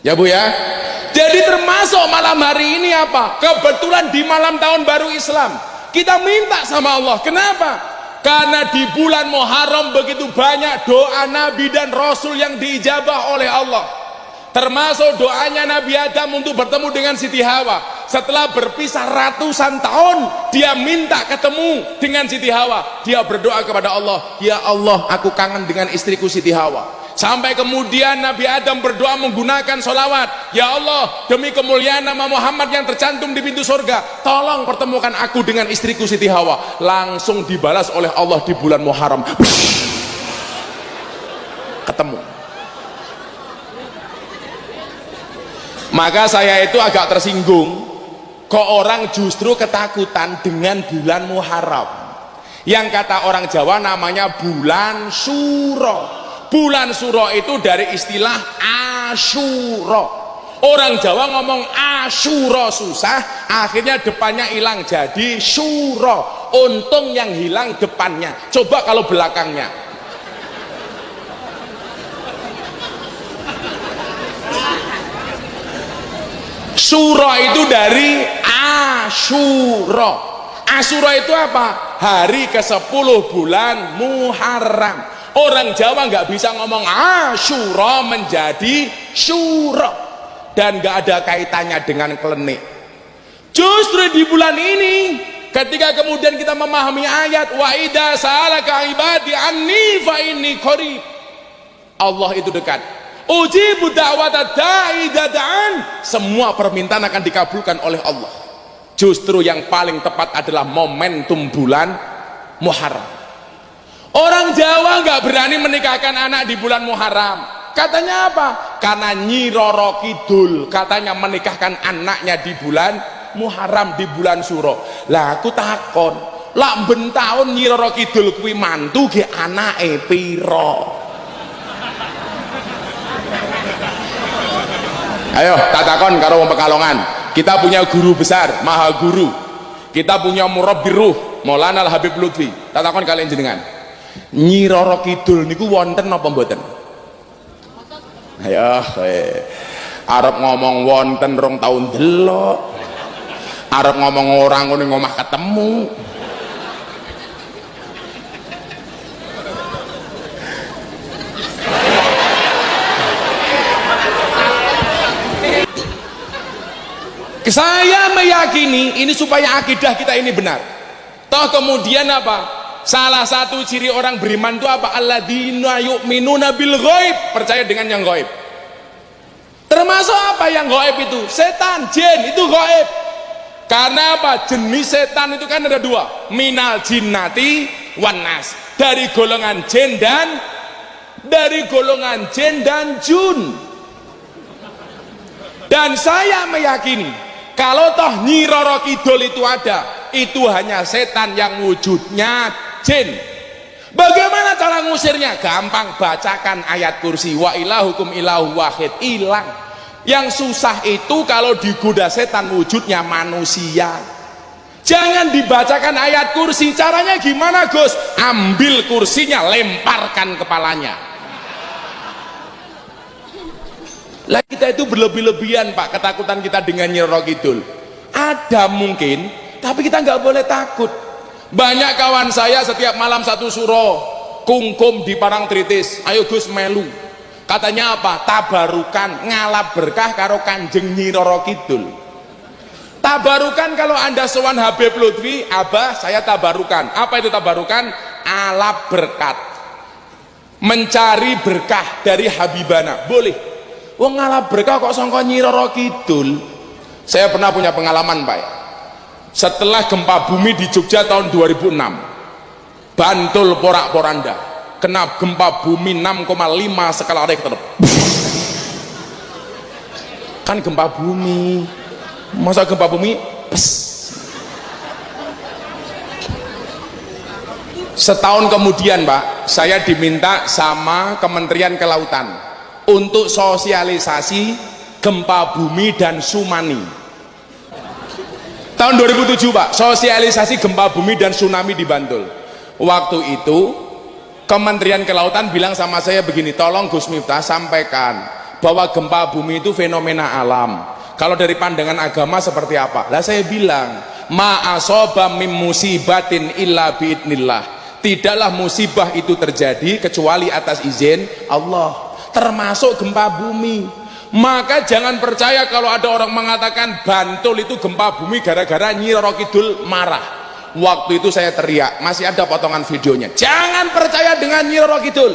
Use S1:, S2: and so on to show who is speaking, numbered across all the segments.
S1: Ya Bu ya. Jadi termasuk malam hari ini apa? Kebetulan di malam tahun baru Islam. Kita minta sama Allah. Kenapa? Karena di bulan Muharram begitu banyak doa Nabi dan Rasul yang diijabah oleh Allah. Termasuk doanya Nabi Adam untuk bertemu dengan Siti Hawa. Setelah berpisah ratusan tahun, dia minta ketemu dengan Siti Hawa. Dia berdoa kepada Allah, ya Allah, aku kangen dengan istriku Siti Hawa. Sampai kemudian Nabi Adam berdoa menggunakan sholawat, ya Allah, demi kemuliaan nama Muhammad yang tercantum di pintu surga, tolong pertemukan aku dengan istriku Siti Hawa. Langsung dibalas oleh Allah di bulan Muharram. Ketemu. Maka saya itu agak tersinggung, kok orang justru ketakutan dengan bulan Muharram yang kata orang Jawa namanya bulan Suro. Bulan Suro itu dari istilah Asyura. Orang Jawa ngomong Asyura susah, akhirnya depannya hilang jadi Syuro. Untung yang hilang depannya, coba kalau belakangnya. Suro itu dari Asyura. Asyura itu apa? Hari ke-10 bulan Muharram. Orang Jawa nggak bisa ngomong Asyura menjadi Syura, dan nggak ada kaitannya dengan klenik. Justru di bulan ini, ketika kemudian kita memahami ayat wa idza sa'alaka ibadi anni fa inni qarib, Allah itu dekat. Ujibu da'watad da'i idza da'an, semua permintaan akan dikabulkan oleh Allah. Justru yang paling tepat adalah momentum bulan Muharram. Orang Jawa nggak berani menikahkan anak di bulan Muharram. Katanya apa? Karena Nyi Roro Kidul katanya menikahkan anaknya di bulan Muharram, di bulan Suro. Lah aku takon, lak ben taun Nyi Roro Kidul kuwi mantu ge anake piro? Ayo tak takon karo wong Pekalongan. Kita punya guru besar, maha guru. Kita punya murabbir ruh, Maulana Al Habib Lutfi. Tak takon kalian jenengan. Nyi Roro Kidul niku wonten apa mboten? Ayo, arep ngomong wonten rong tahun delok. Arep ngomong orang ngono ngomah ketemu. Saya meyakini ini supaya akidah kita ini benar. Toh kemudian apa? Salah satu ciri orang beriman itu apa? Alladzina yu'minuna bil ghaib, percaya dengan yang ghaib. Termasuk apa yang ghaib itu? Setan, jin itu ghaib. Karena apa? Jenis setan itu kan ada dua, minal jinnati wan nas, dari golongan jin dan jun. Dan saya meyakini kalau toh Nyi Roro Kidul itu ada, itu hanya setan yang wujudnya jin. Bagaimana cara ngusirnya? Gampang, bacakan ayat kursi, wa ilahukum ilahu wahid, hilang. Yang susah itu kalau digoda setan wujudnya manusia. Jangan dibacakan ayat kursi. Caranya gimana Gus? Ambil kursinya, lemparkan kepalanya. Lah kita itu berlebih-lebihan Pak, ketakutan kita dengan Nyi Roro Kidul. Ada mungkin, tapi kita nggak boleh takut. Banyak kawan saya setiap malam satu suro kungkum di Parangtritis, ayo Gus melu. Katanya apa? Tabarukan, ngalap berkah karo Kanjeng Nyi Roro Kidul. Tabarukan kalau Anda sowan Habib Lutfi, Abah saya tabarukan. Apa itu tabarukan? Alap berkat, mencari berkah dari Habibana. Boleh. Wong ngalap berkah kok sangka Nyi Roro Kidul. Saya pernah punya pengalaman Pak. Setelah gempa bumi di Jogja tahun 2006, Bantul porak-poranda, kena gempa bumi 6,5 skala Richter. Kan gempa bumi, masa gempa bumi pes. Setahun kemudian Pak, saya diminta sama Kementerian Kelautan untuk sosialisasi gempa bumi dan tsunami. Tahun 2007 Pak, sosialisasi gempa bumi dan tsunami di Bantul. Waktu itu Kementerian Kelautan bilang sama saya begini, tolong Gus Miftah sampaikan bahwa gempa bumi itu fenomena alam. Kalau dari pandangan agama seperti apa? Lah saya bilang, ma asoba mim musibatin illa biidnillah. Tidaklah musibah itu terjadi kecuali atas izin Allah, termasuk gempa bumi. Maka jangan percaya kalau ada orang mengatakan Bantul itu gempa bumi gara-gara Nyi Roro Kidul marah. Waktu itu saya teriak, masih ada potongan videonya, jangan percaya dengan Nyi Roro Kidul.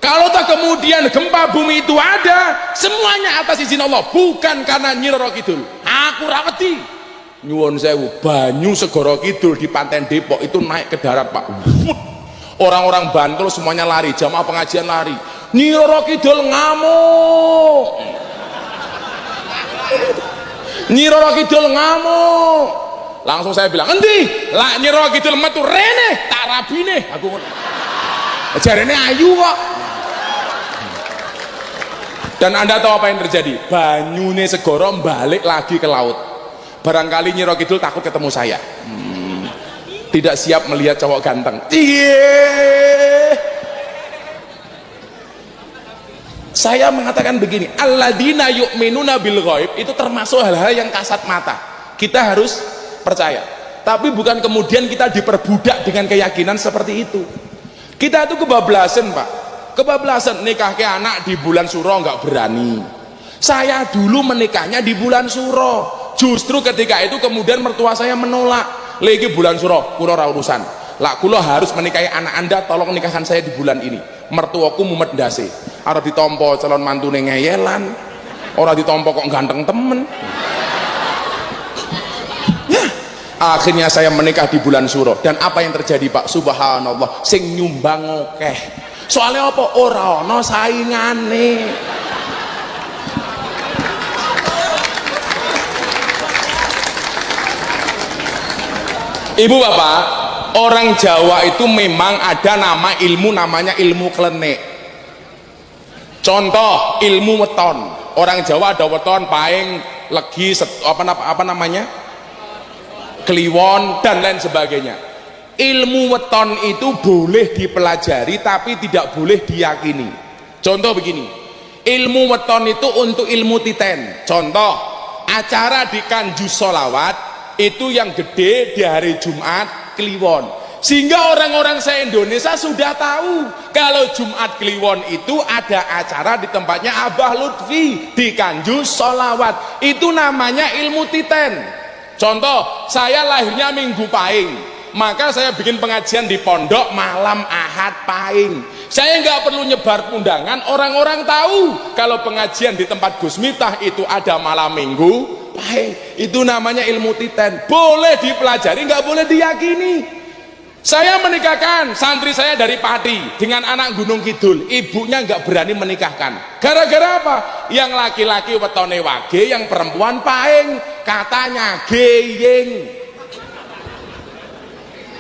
S1: Kalau tak kemudian gempa bumi itu ada, semuanya atas izin Allah, bukan karena Nyi Roro Kidul. Aku rawati nyuwun sewu, banyu Segoro Kidul di Pantai Depok itu naik ke darat Pak. Orang-orang Bantul semuanya lari, jamaah pengajian lari. Nyi Roro Kidul ngamuk, Nyi Roro Kidul ngamuk. Langsung saya bilang, endi lah Nyi Roro Kidul metu rene tak rabine. Aku jarene ayu kok. Dan Anda tahu apa yang terjadi? Banyune Segoro balik lagi ke laut. Barangkali Nyi Roro Kidul takut ketemu saya, tidak siap melihat cowok ganteng. Saya mengatakan begini, alladzina yu'minuna bil ghaib itu termasuk hal-hal yang kasat mata. Kita harus percaya, tapi bukan kemudian kita diperbudak dengan keyakinan seperti itu. Kita itu kebablasan Pak, kebablasan. Nikah ke anak di bulan Suro nggak berani. Saya dulu menikahnya di bulan Suro. Justru ketika itu kemudian mertua saya menolak. Lagi bulan Suro, kulo ora urusan. Lah kulo harus menikahi anak Anda, tolong nikahkan saya di bulan ini. Mertuaku mumet ndase. Arep ditompo calon mantune ngeyelan. Ora ditompo kok ganteng temen. Ya, akhirnya saya menikah di bulan Suro. Dan apa yang terjadi Pak? Subhanallah, sing nyumbang akeh. Soalnya apa? Ora ana saingane. Ibu bapak, orang Jawa itu memang ada nama ilmu, namanya ilmu klenik. Contoh ilmu weton, orang Jawa ada weton, paing, legi, apa namanya, kliwon dan lain sebagainya. Ilmu weton itu boleh dipelajari tapi tidak boleh diyakini. Contoh begini, ilmu weton itu untuk ilmu titen. Contoh acara di Kanjus Sholawat itu yang gede di hari Jumat Kliwon, sehingga orang-orang se-Indonesia sudah tahu kalau Jumat Kliwon itu ada acara di tempatnya Abah Lutfi di Kanjus Sholawat. Itu namanya ilmu titen. Contoh, saya lahirnya Minggu Pahing, maka saya bikin pengajian di pondok malam Ahad Pahing. Saya nggak perlu nyebar undangan, orang-orang tahu kalau pengajian di tempat Gus Miftah itu ada malam Minggu Pahing. Itu namanya ilmu titen, boleh dipelajari, nggak boleh diyakini. Saya menikahkan santri saya dari Pati dengan anak Gunung Kidul, ibunya nggak berani menikahkan. Gara-gara apa? Yang laki-laki wetone wage, yang perempuan pahing, katanya geyeng.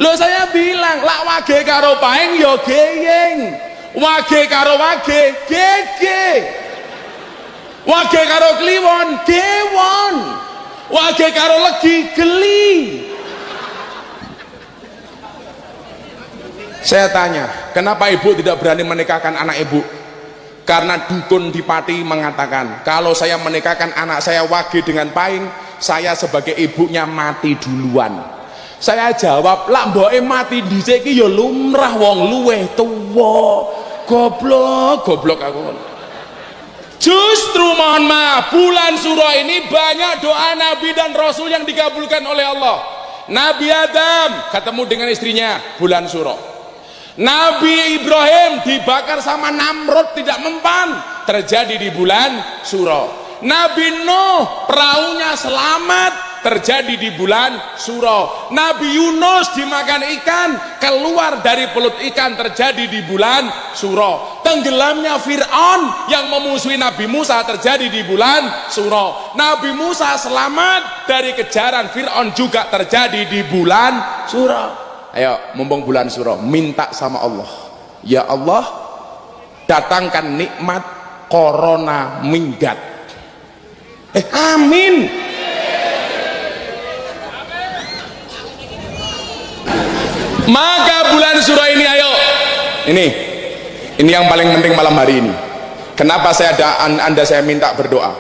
S1: Loh saya bilang, lak wage karo pahing yo geyeng, wage karo wage gege, wage karo kliwon gewon, wage karo legi geli. Saya tanya, kenapa ibu tidak berani menikahkan anak ibu? Karena dukun di Pati mengatakan, kalau saya menikahkan anak saya wage dengan pahing, saya sebagai ibunya mati duluan. Saya jawab, lah mboke mati dhisik iki ya lumrah, wong luweh tuwa. Goblok aku. Justru mohon maaf, bulan Suro ini banyak doa Nabi dan Rasul yang dikabulkan oleh Allah. Nabi Adam ketemu dengan istrinya bulan Suro. Nabi Ibrahim dibakar sama Namrud tidak mempan, terjadi di bulan Suro. Nabi Nuh perahunya selamat, terjadi di bulan Suro. Nabi Yunus dimakan ikan, keluar dari perut ikan, terjadi di bulan Suro. Tenggelamnya Fir'aun yang memusuhi Nabi Musa terjadi di bulan Suro. Nabi Musa selamat dari kejaran Fir'aun juga terjadi di bulan Suro. Ayo, mumpung bulan Suro, minta sama Allah, ya Allah, datangkan nikmat corona minggat. Amin. Maka bulan Suro ini, ayo, ini yang paling penting malam hari ini. Kenapa anda saya minta berdoa?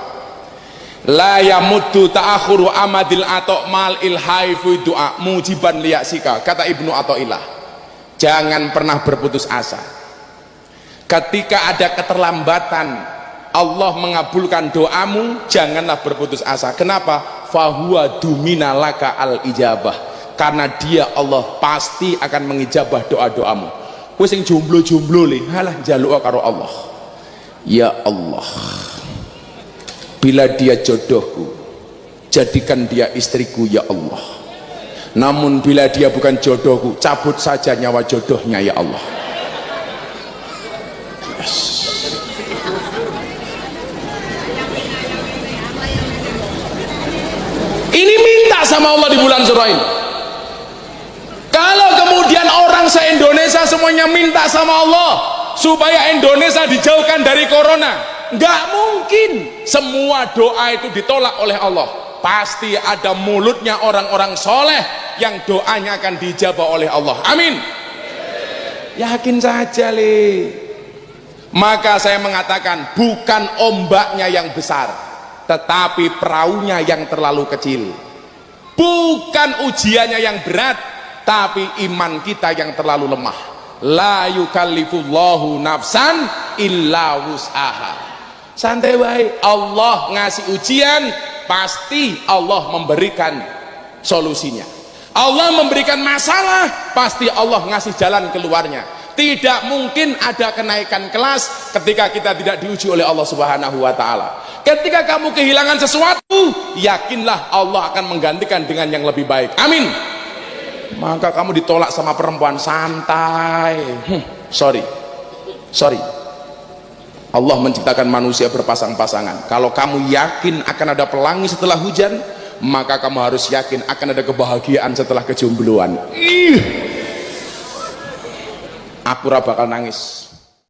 S1: La yamuddu ta'akhuru amadil ato mal ilhai fi du'a mujiban liyasika, kata Ibnu Athaillah. Jangan pernah berputus asa ketika ada keterlambatan Allah mengabulkan doamu. Janganlah berputus asa. Kenapa? Fahuwa dumina laka al ijabah, karena dia Allah pasti akan mengijabah doa-doamu. Kowe sing jomblo-jomblo le halah njaluk karo Allah. Ya Allah, bila dia jodohku, jadikan dia istriku ya Allah. Namun bila dia bukan jodohku, cabut saja nyawa jodohnya ya Allah. Yes. Ini minta sama Allah di bulan surah ini. Kalau kemudian orang se-Indonesia semuanya minta sama Allah supaya Indonesia dijauhkan dari corona, nggak mungkin semua doa itu ditolak oleh Allah. Pasti ada mulutnya orang-orang soleh yang doanya akan dijabah oleh Allah. Amin. Yakin saja le. Maka saya mengatakan bukan ombaknya yang besar, tetapi perahunya yang terlalu kecil. Bukan ujiannya yang berat, tapi iman kita yang terlalu lemah. La yukallifullahu nafsan illa wus'aha. Santai wae, Allah ngasih ujian, pasti Allah memberikan solusinya. Allah memberikan masalah, pasti Allah ngasih jalan keluarnya. Tidak mungkin ada kenaikan kelas ketika kita tidak diuji oleh Allah Subhanahu wa taala. Ketika kamu kehilangan sesuatu, yakinlah Allah akan menggantikan dengan yang lebih baik. Amin. Maka kamu ditolak sama perempuan, santai. Sorry. Allah menciptakan manusia berpasang-pasangan. Kalau kamu yakin akan ada pelangi setelah hujan, maka kamu harus yakin akan ada kebahagiaan setelah kejombloan. Aku ora bakal nangis.